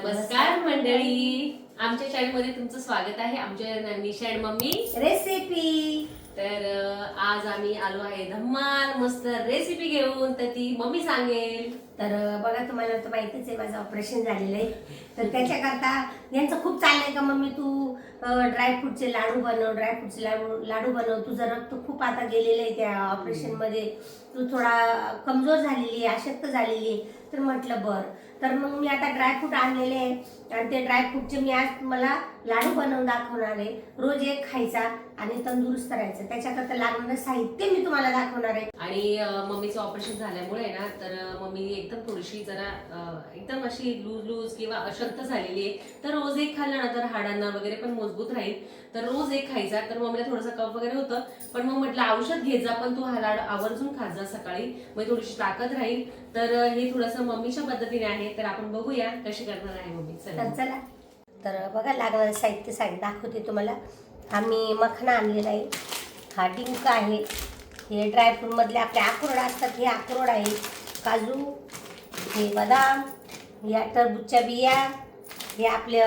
नमस्कार मंडळी, आमच्या चॅनलमध्ये तुमचं स्वागत आहे. आमच्या निशा अँड मम्मी रेसिपी. तर आज आम्ही आलो आहे धम्माल मस्त रेसिपी घेऊन. तर ती मम्मी सांगेल. तर बघा, तुम्हाला तर माहितीच आहे माझं ऑपरेशन झालेलं आहे. तर त्याच्याकरता यांचं खूप चाललंय का मम्मी तू ड्रायफ्रूटचे लाडू बनव, ड्रायफ्रूटचे लाडू बनव. तुझं रक्त खूप आता गेलेलं आहे त्या ऑपरेशन मध्ये, तू थोडा कमजोर झालेली आहे, अशक्त झालेली आहे. तर म्हटलं बरं, तर मग मी आता ड्रायफ्रूट आणलेले आहे आणि ते ड्रायफ्रूटचे मी आज मला लाडू बनवून दाखवणार आहे. रोज एक खायचा आणि तंदुरुस्त राहायचं. त्याच्याकरता लागणारं साहित्य मी तुम्हाला दाखवणार आहे. आणि मम्मीचं ऑपरेशन झाल्यामुळे ना, तर मम्मी एकदम थोडीशी जरा एकदम अशी लूज लूज किंवा अशक्त झालेली आहे. तर रोज एक खाल्लं ना तर हाडांना वगैरे पण मजबूत राहील. तर रोज एक खायचा. तर मम्मीला थोडंसं कफ वगैरे होतं, पण मग म्हटलं औषध घे जा, पण तू हा लाडू आवर्जून खात जा सकाळी, म्हणजे थोडीशी ताकद राहील. तर हे थोडंसं मम्मीच्या पद्धतीने आहे. तर आपण बघूया कशी करणार आहे मम्मी. तर चला, तर बघा लागणारं साहित्य दाखवते तुम्हाला. आम्ही मखना आणलेला आहे, हा डिंक आहे, हे ड्रायफ्रूट मधले आपले अक्रोड असतात, हे अक्रोड आहे, काजू, हे बदाम, या टरबूजच्या बिया, हे आपले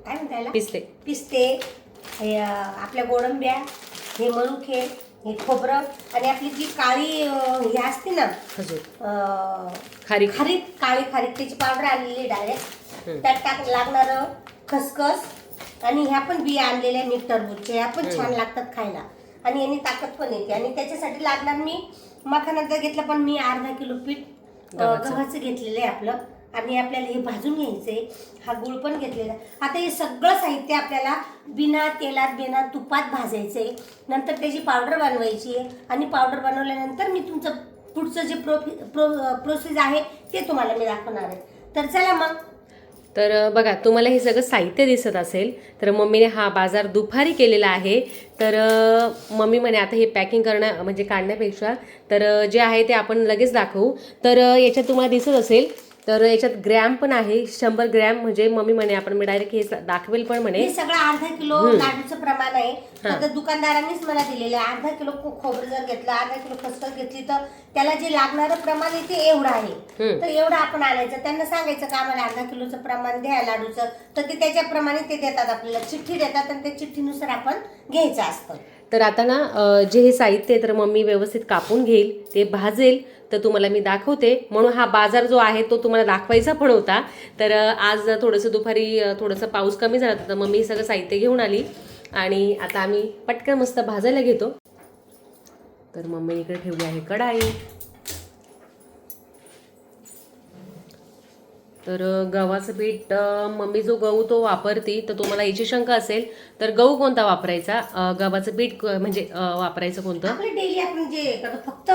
काय म्हणता पिस्ते पिस्ते, हे आपल्या गोडंब्या, हे मनुके, हे खोबरं आणि आपली जी काळी हे असते ना खारीक, काळी खारीक, त्याची पावडर आणलेली डायरेक्ट. त्यात लागणारं खसखस आणि ह्या पण बिया आणलेल्या मी टरबूजच्या, ह्या पण छान लागतात खायला आणि याने ताकद पण येते. आणि त्याच्यासाठी लागणार मी मखाना जर घेतलं, पण मी अर्धा किलो पीठ गव्हाचं घेतलेलं आहे आपलं. आणि आपल्याला हे भाजून घ्यायचंय. हा गुळ पण घेतलेला. आता हे सगळं साहित्य आपल्याला बिना तेलात बिना तुपात भाजायचंय. नंतर त्याची पावडर बनवायची आहे आणि पावडर बनवल्यानंतर मी तुमचं पुढचं जे प्रोसेस आहे ते तुम्हाला मी दाखवणार आहे. तर चला मग. तर बघा, तुम्हाला हे सगळं साहित्य दिसत असेल. तर मम्मीने हा बाजार दुपारी केलेला आहे. तर मम्मी म्हणे आता हे पॅकिंग करणं म्हणजे काढण्यापेक्षा तर जे आहे ते आपण लगेच दाखवू. तर याच्यात तुम्हाला दिसत असेल, तर याच्यात ग्रॅम पण आहे, 100 ग्रॅम. म्हणजे मम्मी म्हणे आपण मी डायरेक्ट हे दाखवेल पण म्हणे. हे सगळं अर्धा किलो लाडूचं प्रमाण आहे. तर दुकानदारांनीच मला दिलेलं आहे. अर्धा किलो खोबरं जर घेतलं, अर्धा किलो खसखस घेतली, तर त्याला जे लागणारं प्रमाण आहे ते एवढं आहे. तर एवढं आपण आणायचं. त्यांना सांगायचं का आम्हाला अर्धा किलोचं प्रमाण द्या लाडूचं, तर ते त्याच्याप्रमाणे ते देतात, आपल्याला चिठ्ठी देतात आणि त्या चिठ्ठीनुसार आपण घ्यायचं असतं. तर आता ना जे हे साहित्य आहे तर मम्मी व्यवस्थित कापून घेईल, ते भाजेल, तर तुम्हाला मी दाखवते. म्हणून हा बाजार जो आहे तो तुम्हाला दाखवायचा पण होता. तर आज थोडंसं दुपारी थोडंसं पाऊस कमी झाला तर मम्मी हे सगळं साहित्य घेऊन आली आणि आता आम्ही पटकन मस्त भाजायला घेतो. तर मम्मी इकडे ठेवली आहे कढाई. तर गव्हाचं पीठ मम्मी जो गहू तो वापरते, तर तुम्हाला याची शंका असेल तर गहू कोणता वापरायचा, गव्हाचं पीठ म्हणजे वापरायचं कोणतं. आपलं डेली आपण जे करतो फक्त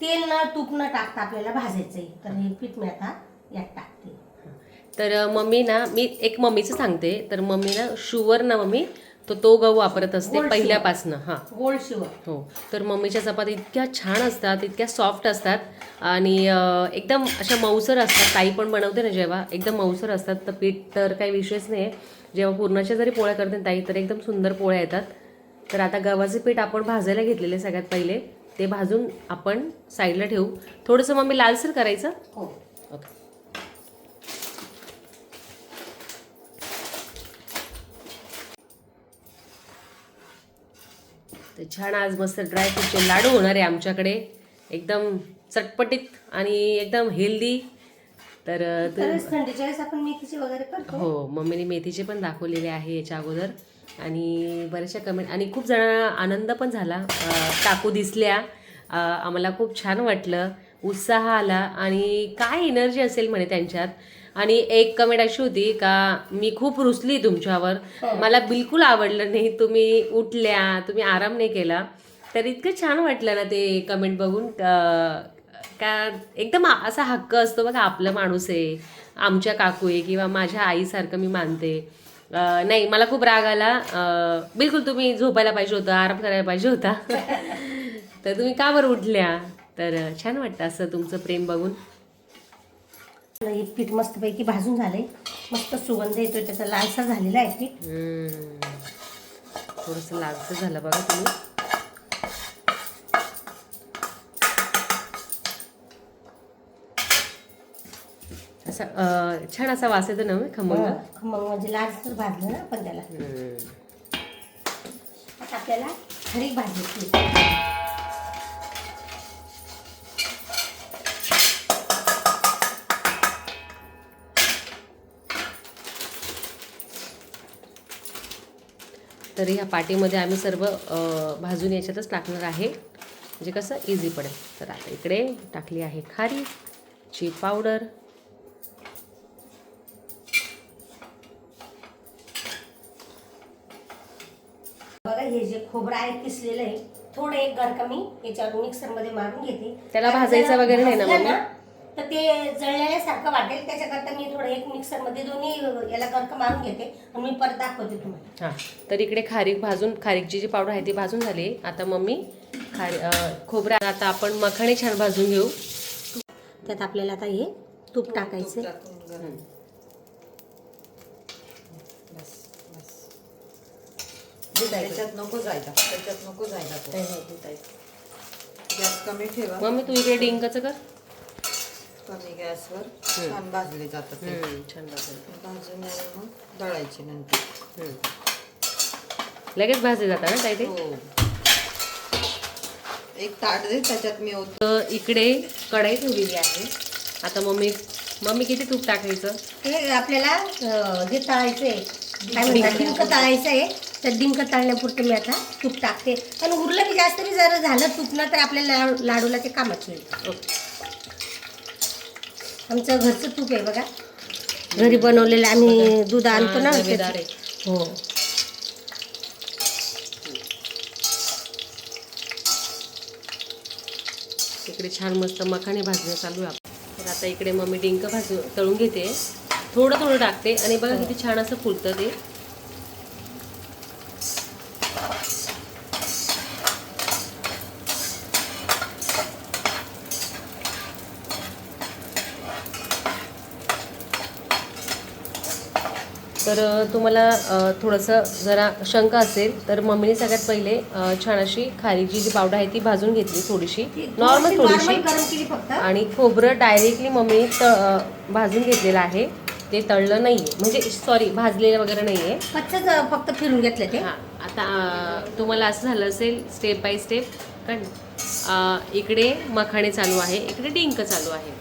तेल न तूप न टाकता आपल्याला भाजायचंय. तर हे पीठ मी आता यात टाकते. तर मम्मी ना, मी एक मम्मीचं सांगते. तर मम्मी ना शुवर ना मम्मी तो गहू वापरत असते पहिल्यापासनं. हां, गोल्ड शुगर. हो. तर मम्मीच्या चपात्या इतक्या छान असतात, इतक्या सॉफ्ट असतात आणि एकदम अशा मऊसर असतात. ताई पण बनवते ना जेव्हा, एकदम मऊसर असतात. तर पीठ तर काही विषयच नाही आहे. जेव्हा पूर्णाच्या जरी पोळ्या करते ताई तर एकदम सुंदर पोळ्या येतात. तर आता गव्हाचे पीठ आपण भाजायला घेतलेले सगळ्यात पहिले, ते भाजून आपण साईडला ठेवू. थोडंसं मम्मी लालसर करायचं. हो, ओके. तर छान आज मस्त ड्रायफ्रूटचे लाडू होणार आहे आमच्याकडे, एकदम चटपटीत आणि एकदम हेल्दी. तर थंडीच्या वेळेस आपण मेथीचे वगैरे करतो. हो, मम्मीने मेथीचे पण दाखवलेले आहे याच्या अगोदर. आणि बऱ्याचशा कमेंट आणि खूप जणांना आनंद पण झाला, टाकू दिसल्या, आम्हाला खूप छान वाटलं, उत्साह आला आणि काय एनर्जी असेल म्हणे त्यांच्यात. आणि एक कमेंट अशी होती का मी खूप रुसली तुमच्यावर, मला बिलकुल आवडलं नाही, तुम्ही उठल्या, तुम्ही आराम नाही केला. तर इतकं छान वाटलं ना ते कमेंट बघून. का एकदम असा हक्क असतो बघा, आपलं माणूस आहे, आमच्या काकू आहे किंवा माझ्या आईसारखं मी मानते. नाही, मला खूप राग आला. बिलकुल तुम्ही झोपायला पाहिजे होतं, आराम करायला पाहिजे होता. तर तुम्ही का बरं उठल्या. तर छान वाटतं असं तुमचं प्रेम बघून. हे पीठ मस्तपैकी भाजून झालंय, मस्त सुगंध येतोय त्याचा, लालसर झालेला आहे पीठ. थोडंसं लालसर झालं बघा तुम्ही. असा छान असा वास येतो ना खमंग. खमंग म्हणजे लालसर भाजलं ना आपण त्याला. आता आपल्याला खारीक भाजायची. तर ह्या पाटीमध्ये आम्ही सर्व भाजून याच्यातच टाकणार आहे, म्हणजे कसं इझी पडेल. तर आता इकडे टाकली आहे खारीची पावडर. बघा हे जे खोबरं आहे किसलेलं आहे, थोडं एक गरका मी याच्यावर मिक्सरमध्ये मारून घेते. त्याला भाजायचं वगैरे नाही ना मम्मी? तर ते जळलेल्यासारखं वाटेल, त्याच्याकरता मी थोडं एक मिक्सरमध्ये दोन्ही याला गरका मारून घेते आणि मी परत दाखवते तुम्हाला. हां, तर इकडे खारीकची जी पावडर आहे ती भाजून झाली. आता मम्मी खोबरं, आता आपण मखाणे छान भाजून घेऊ. त्यात आपल्याला आता हे तूप टाकायचं. त्याच्यात नको जायला गॅस कमी ठेवा. मम्मी तू इकडे डिंकाचं कर. कमी गॅसवर छान भाजले जातात ते. छान भाजून मग दळायचे नंतर. लगेच भाजले जातात ना ताई ते. हो, एक ताट दे त्याच्यात मी इकडे कढई ठेवलेली आहे. आता मम्मी किती तूप टाकायचं? ते आपल्याला हे तळायचं आहे, काय म्हणतात, डिंक तळायचं आहे. तर डिंक तळण्यापुरतं मी आता तूप टाकते. आणि उरलं की जास्त बी जर झालं तुपलं तर आपल्याला लाडूला ते कामाची येईल. आमचं घरचं तूप आहे बघा, घरी बनवलेलं. आम्ही दूध आणतो ना. हो, इकडे छान मस्त मखाणे भाजणं चालू आहे. तर आता इकडे मम्मी डिंक तळून घेते. थोडं टाकते आणि बघा किती छान असं फुलतं ते. तर तुम्हाला थोडंसं जरा शंका असेल तर मम्मीने सगळ्यात पहिले छान अशी खारीची जी पावडर आहे ती भाजून घेतली, थोडीशी नॉर्मल थोडीशी. गरम केली फक्त. आणि खोबरं डायरेक्टली मम्मीने भाजून घेतलेलं आहे, ते तळलं नाही आहे, म्हणजे सॉरी भाजलेलं वगैरे नाही आहे, कच्चंच फक्त फिरून घेतलं ते. हां. आता तुम्हाला असं झालं असेल स्टेप बाय स्टेप, कारण इकडे मखाणे चालू आहे, इकडे डिंक चालू आहे.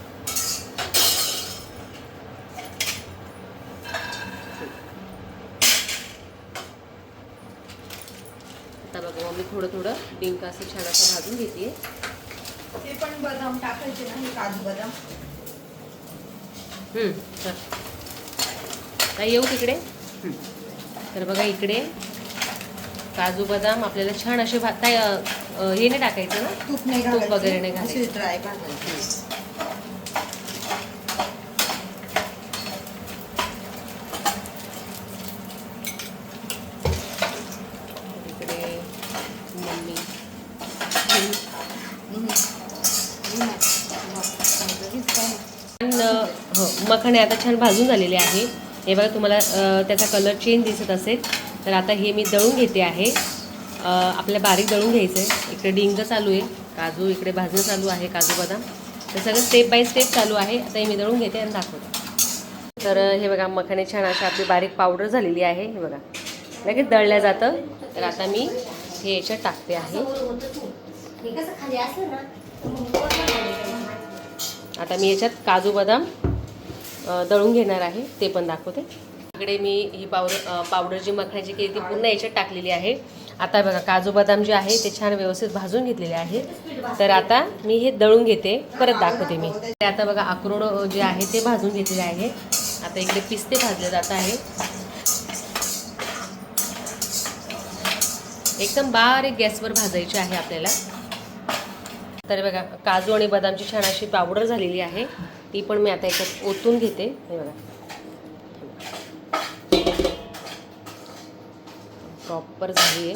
आता बघा मम्मी थोडं डिंक असं छान असं भाजून घेते. ते पण बदाम टाकायचे ना, हे काजू बदाम. तर ताई येऊ तिकडे. तर बघा इकडे काजू बदाम आपल्याला छान असे हे नाही टाकायचं ना, तूप नाही तूप वगैरे नाही घालायचं. ड्राय भाजायचे. इकडे मम्मी हो मखाणे आता छान भाजून झालेले आहे. हे बघा तुम्हाला त्याचा कलर चेंज दिसत असेल. तर आता हे मी दळून घेते आहे. आपल्याला बारीक दळून घ्यायचं आहे. इकडे डिंक चालू आहे, काजू इकडे भाजणं चालू आहे, काजू बदाम. तर सगळं स्टेप बाय स्टेप चालू आहे. आता हे मी दळून घेते आणि दाखवते. तर हे बघा मखाणे छान अशी आपली बारीक पावडर झालेली आहे. हे बघा लगेच दळल्या जातं. तर आता मी हे याच्यात टाकते आहे. हे कसं खाली असलं ना. आता मी याच्यात काजू बदाम दळून घेणार आहे, ते पण दाखवते. इकडे मी ही पावडर जी मखाण्याची केली ती पुन्हा याच्यात टाकलेली आहे. आता बघा काजू बदाम जे आहे ते छान व्यवस्थित भाजून घेतलेले आहे. तर आता मी हे दळून घेते, परत दाखवते मी. आता बघा अक्रोड जे आहे ते भाजून घेतलेले आहे. आता इकडे पिस्ते भाजले जात आहे. एकदम बारीक गॅसवर भाजायचे आहे आपल्याला. तर बघा काजू आणि बदामची छान अशी पावडर झालेली आहे, ती पण मी आता याच्यात ओतून घेते. हे बघा प्रॉपर झाली आहे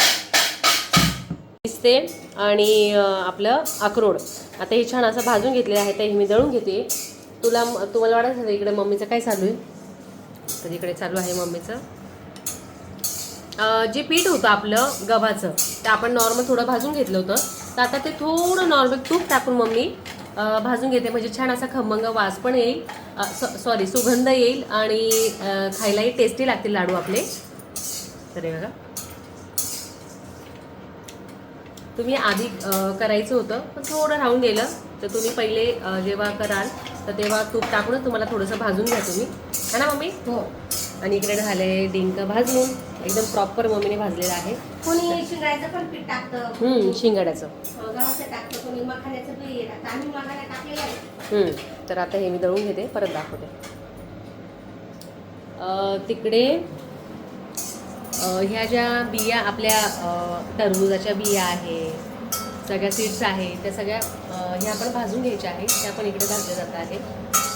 पिस्ते आणि आपलं अक्रोड. आता हे छान असं भाजून घेतलेलं आहे. तर हे मी दळून घेते. तुम्हाला वाटत असेल इकडे मम्मीचं काय चालू आहे. तर इकडे चालू आहे मम्मीचं जे पीठ होतं आपलं गव्हाचं, ते आपण नॉर्मल थोडं भाजून घेतलं होतं. तर आता ते थोडं नॉर्मल तूप टाकून मम्मी भाजून घेते, म्हणजे छान असा खमंग वास पण येईल, सॉरी सुगंध येईल आणि खायलाही टेस्टी लागतील लाडू आपले. तर हे बघा, तुम्ही आधी करायचं होतं पण थोडं राहून गेलं, तर तुम्ही पहिले जेव्हा कराल तर तेव्हा तूप टाकूनच तुम्हाला थोडंसं भाजून घ्या तुम्ही, है ना मम्मी? हो. आणि इकडे झाले डिंक भाजून एकदम प्रॉपर मम्मीने भाजलेलं आहे. कोणी शिंगायचं पण पीठ टाकतं, शिंगाड्याचं. गव्हाचं टाकतं, कोणी मखाण्याचं बी टाकतं. आम्ही मखाना टाकलेला आहे. तर आता हे मी दळून घेते, परत दाखवते. तिकडे ह्या ज्या बिया आपल्या टरबुजाच्या बिया आहे, सगळ्या सीड्स आहे, त्या सगळ्या ह्या पण भाजून घ्यायच्या आहे. त्या पण इकडे भाजल्या जात आहे,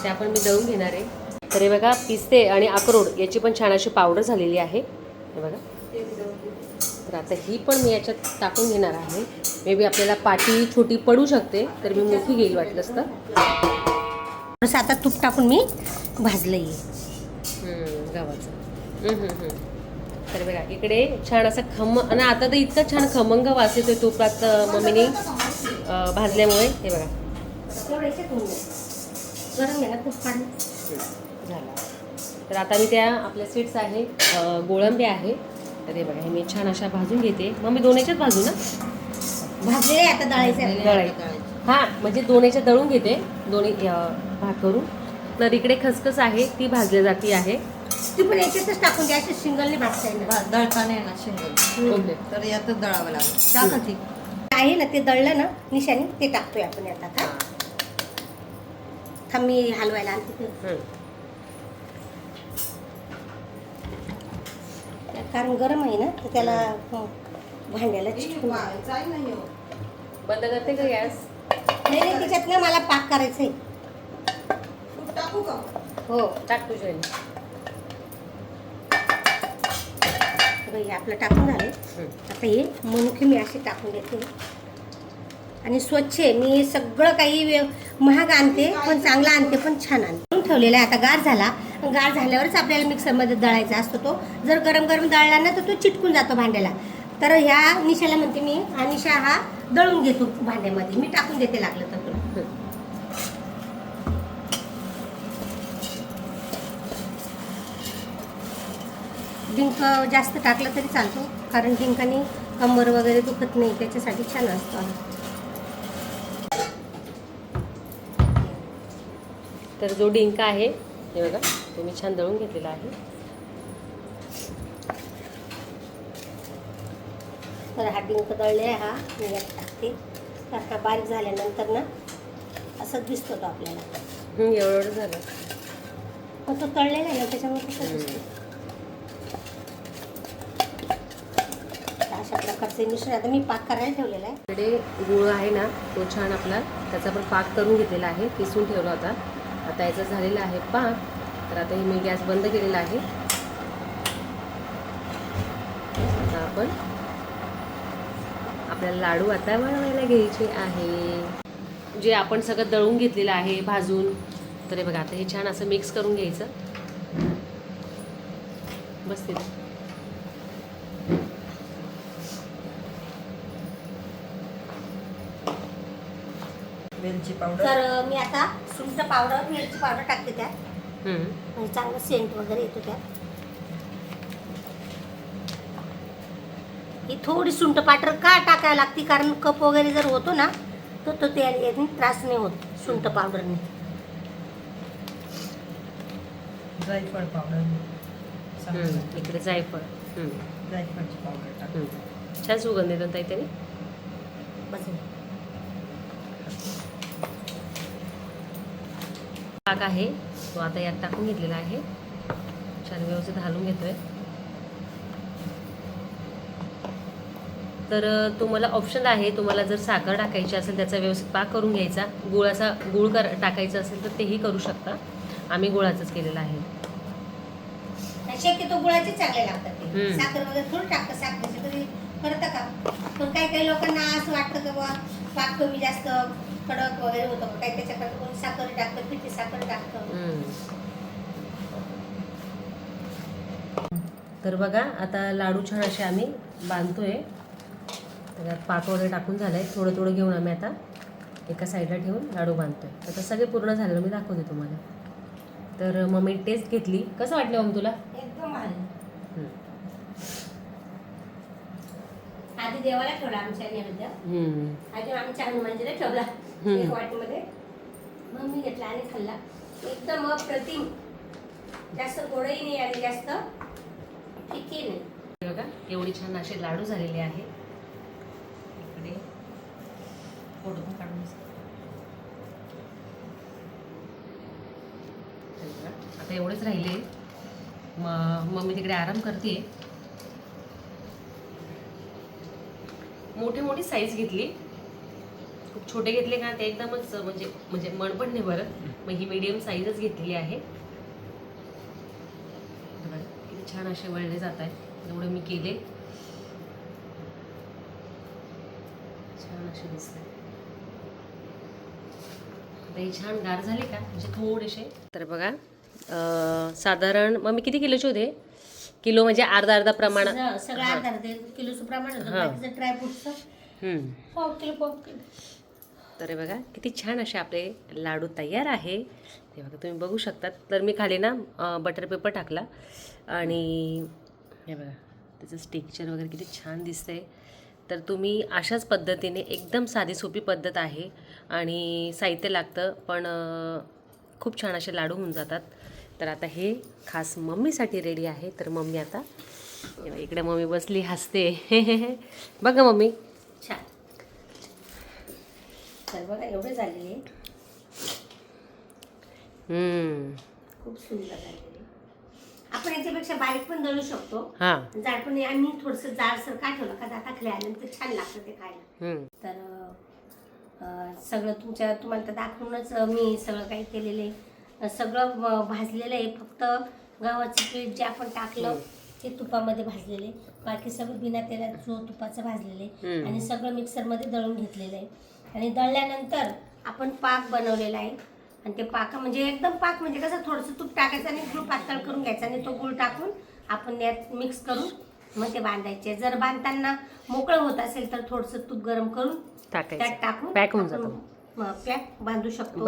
त्या पण मी दळून घेणार आहे. तर हे बघा, पिस्ते आणि अक्रोड याची पण छान अशी पावडर झालेली आहे. हे बघा, तर आता ही पण मी याच्यात टाकून घेणार आहे. मे बी आपल्याला पाटी छोटी पडू शकते, तर मी मोठी घेईल वाटलंच तर. असं आता तूप टाकून मी भाजलं गव्हाचं. तर बघा, इकडे छान असा आणि आता तर इतकं छान खमंग वास येतोय तुपात मम्मीने भाजल्यामुळे. हे बघा, गरम आहे ना तूप काढून झाला. तर आता मी त्या आपल्या सीड्स आहे, गोळंबे आहे, तर हे बघा, हे मी छान अशा भाजून घेते. मग मी दोन याच्यात भाजू ना, भाजले आता दळायचं. हां, म्हणजे दोन याच्यात दळून घेते, दोन्ही भाग करून. तर इकडे खसखस आहे, ती भाजली जाती आहे. ती पण याच्यातच टाकून द्यायची, सिंगलने भाजता येईल. दळताना आहे ना शेंगल, ओके. तर यातच दळावं लागेल. टाका ती. आहे ना ते दळलं ना निशाने, ते टाकतोय आपण आता. का थांब मी हलवायला आणते ते. कारण गरम आहे ना, तर त्याला भांड्याला चिटकून. बंद करते का गॅस? नाही नाही, त्याच्यात ना मला पाक करायचं आहे. टाकू का? हो, टाक तुझ्या. हे आपलं टाकून झालं. आता हे मनुके मी असे टाकून देते. आणि स्वच्छ आहे, मी सगळं काही महाग आणते पण चांगला आणते, पण छान आणते. ठेवलेला आहे, आता गार झाला. गार झाल्यावरच आपल्याला मिक्सरमध्ये दळायचा असतो तो. जर गरम गरम दळला ना तर तो चिटकून जातो भांड्याला. तर ह्या निशाला म्हणते मी, हा निशा हा दळून घेतो भांड्यामध्ये, मी टाकून देते लागलं तर तुला. डिंक जास्त टाकलं तरी चालतो, कारण डिंकाने कंबर वगैरे दुखत नाही, त्याच्यासाठी छान असतं. तर जो डिंक आहे हे बघा, तो मी छान दळून घेतलेला आहे. तर हा डिंक दळले आहे, हा मी यात टाकते. तर हा बारीक झाल्यानंतर ना असं दिसतो तो आपल्याला. एवढं झालं. मग तो तळलेला आहे ना, त्याच्यामुळे कसं दिसतो. अशा प्रकारचे मिश्रण आता मी पाक करायला ठेवलेला आहे. इकडे गुळ आहे ना, तो छान आपला त्याचा पण पाक करून घेतलेला आहे, पिसून ठेवला होता. आता याचा झालेला आहे पाक. तर आता हे मी गॅस बंद केलेला आहे. आता आपण आपल्याला लाडू आता बनवायला घ्यायचे आहे, जे आपण सगळं दळून घेतलेलं आहे भाजून. तर हे बघा, आता हे छान असं मिक्स करून घ्यायचं. बस तिथे वेलची पावडर. तर मी आता सुंठ पावडर, मिरची पावडर टाकते त्यात, म्हणजे चांगलं सेंट वगैरे येतो त्यात. ही थोडी सुंठ पावडर का टाकायला लागते, कारण कप वगैरे जर होतो ना तर तो त्याने त्रास नाही होत सुंठ पावडरने. जायफळ पावडर. इकडे जायफळ, जायफळची पावडर टाक. छान सुगंध येतो ताई त्याने. बस पाक आहे तो आता यात टाकून घेतलेला आहे, छान व्यवस्थित हलवून घेतोय. तर तुम्हाला ऑप्शन आहे, तुम्हाला जर साखर टाकायची असेल त्याचा व्यवस्थित पाक करून घ्यायचा, गुळ टाकायचं असेल तर तेही करू शकता. आम्ही गुळाचंच केलेलं आहे. शक्यतो गुळाचे चांगले लागतात ते. साखर वगैरे थोडं टाकतं, साखरेचे तरी करतं का. पण काही काही लोकांना असं वाटतं की बुवा पाक कमी जास्त कडक वगैरे होतं, काही त्याच्याकडे कोणी साखर टाकतं, पिठी साखर टाकतं. तर बघा, आता लाडू छान असे आम्ही बांधतोय. त्याच्यात पाक वगैरे टाकून झालंय, थोडं थोडं घेऊन आम्ही आता एका साईडला ठेवून लाडू बांधतोय. आता सगळे पूर्ण झालेलं मी दाखवते तुम्हाला. तर मम्मी टेस्ट घेतली. कसं वाटलं मग तुला? एकदम भारी. आधी देवाला ठेवला आमच्या नैवेद्य. आधी आमच्या हनुमानजीला ठेवला एक वाटीमध्ये. मग मी घेतला आणि खाल्ला. एकदम अप्रतिम. जास्त गोडही नाही आणि जास्त फिकी नाही. बघा एवढी छान असे लाडू झालेले आहे. इकडे फोटो पण काढून आता एवढेच राहिले. मम्मी तिकडे आराम करते. मोठी मोठी साईज घेतली. खूप छोटे घेतले का ते एकदमच म्हणजे मन पण नाही भरत. मग ही मीडियम साईजच घेतलेली आहे. किती छान असे वळले जात आहेत. एवढे मी केले. छान असे दिसले. आता हे छान गार झाले का म्हणजे थोडेसे. तर बघा साधारण मग मी किती किलोचे होते? किलो म्हणजे अर्धा प्रमाण. सगळं अर्धा किलोचं प्रमाण होतं. बाकीचं ड्रायफ्रुटचं पाव किलो. तर बघा किती छान असे आपले लाडू तयार आहे. ते बघा तुम्ही बघू शकता. तर मी खाली ना बटर पेपर टाकला आणि हे बघा त्याचं स्टेक्चर वगैरे किती छान दिसतंय. तर तुम्ही अशाच पद्धतीने एकदम साधी सोपी पद्धत आहे आणि साहित्य लागतं पण खूप छान असे लाडू होऊन जातात. तर आता हे खास मम्मीसाठी रेडी आहे. तर मम्मी आता इकडे मम्मी बसली हसते. बघा मम्मी छान. तर बघा एवढे झालेले. खूप सुंदर झालेले. आपण याच्यापेक्षा बारीक पण दळू शकतो. जाड पण आम्ही थोडंसं जाडसर का ठेवलं का दाताखाली आल्यानंतर छान लागतं ते खायला. तर सगळं तुम्हाला तर दाखवूनच मी सगळं काही केलेलं आहे. सगळं भाजलेलं आहे. फक्त गव्हाचं पीठ जे आपण टाकलं ते तुपामध्ये भाजलेले. बाकी सगळं बिना तेलात जो तुपाचं भाजलेले आणि सगळं मिक्सरमध्ये दळून घेतलेलं आहे. आणि दळल्यानंतर आपण पाक बनवलेला आहे. आणि ते पाक म्हणजे एकदम पाक म्हणजे कसं थोडंसं तूप टाकायचं आणि गुळ पातळ करून घ्यायचं आणि तो गुळ टाकून आपण यात मिक्स करून मग ते बांधायचे. जर बांधताना मोकळं होत असेल तर थोडंसं तूप गरम करून त्यात टाकून पॅक होऊन जातो. पॅक बांधू शकतो.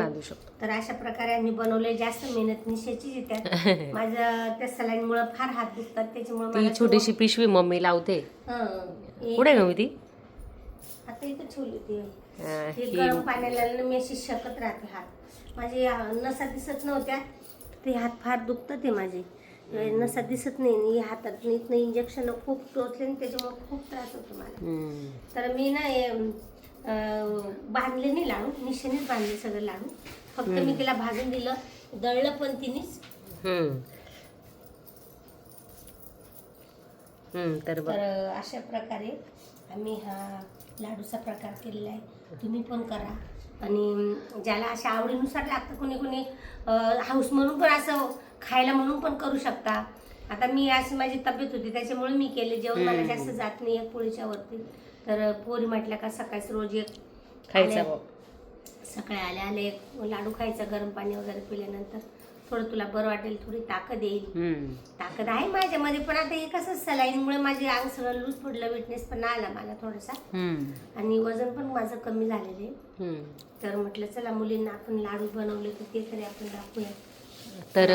तर अशा प्रकारे आम्ही बनवले. जास्त मेहनत निश्चितच येतात. माझ्या त्या सलाईनमुळे फार हात दुखतात त्याच्यामुळे छोटीशी पिशवी मम्मी लावते. कुठे गं ती? आता इथं ठेवली ती. गरम पाण्याला मी अशी शकत राहते हात. माझे नसा दिसत नव्हत्या. ते हात फार दुखतात ते माझे. नसा दिसत नाही. हातात इथनं इंजेक्शन खूप टोचले त्याच्यामुळे खूप त्रास होतो मला. तर मी ना बांधले नाही लाडू. निशानेच बांधले सगळे लाडू. फक्त मी तिला भाजून दिलं. दळलं पण तिनेच. तर अशा प्रकारे आम्ही हा लाडूचा प्रकार केलेला आहे. तुम्ही पण करा. आणि ज्याला अशा आवडीनुसार लागतं. कोणी हाऊस म्हणून पण असं खायला म्हणून पण करू शकता. आता मी अशी माझी तब्येत होती त्याच्यामुळे मी केले. जेवण मला जास्त जात नाही एक पोळीच्या वरती. तर पोरी म्हटल्या का सकाळी रोज एक खायचा. सकाळी आले एक लाडू खायचा गरम पाणी वगैरे पिल्यानंतर. थोडं तुला बरं वाटेल. थोडी ताकद येईल. ताकद आहे माझ्यामध्ये पण आता हे कसं सलाईनमुळे माझे अंग सगळं लूज पडलं. विटनेस पण आला मला थोडासा. आणि वजन पण माझं कमी झालेलं आहे. तर म्हटलं चला मुलींना आपण लाडू बनवले तर ते तरी आपण दाखवूया. तर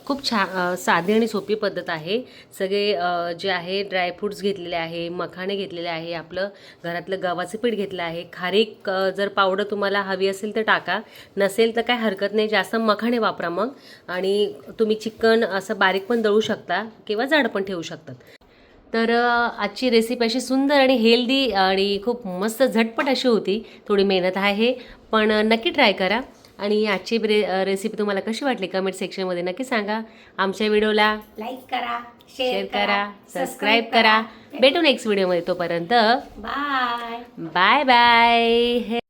खूप छान साधी आणि सोपी पद्धत आहे. सगळे जे आहे ड्रायफ्रूट्स घेतलेले आहे. मखाणे घेतलेले आहे. आपलं घरातलं गव्हाचं पीठ घेतलं आहे. खारीक जर पावडर तुम्हाला हवी असेल तर टाका. नसेल तर काय हरकत नाही. जास्त मखाणे वापरा मग. आणि तुम्ही चिकन असं बारीक पण दळू शकता किंवा जाड पण ठेवू शकतात. तर आजची रेसिपी अशी सुंदर आणि हेल्दी आणि खूप मस्त झटपट अशी होती. थोडी मेहनत आहे पण नक्की ट्राय करा. आणि आजची रेसिपी तुम्हाला कशी वाटली कमेंट सेक्शनमध्ये नक्की सांगा. आमच्या व्हिडिओला लाईक करा, शेअर करा, सबस्क्राईब करा. भेटू नेक्स्ट व्हिडिओमध्ये. तोपर्यंत बाय बाय बाय.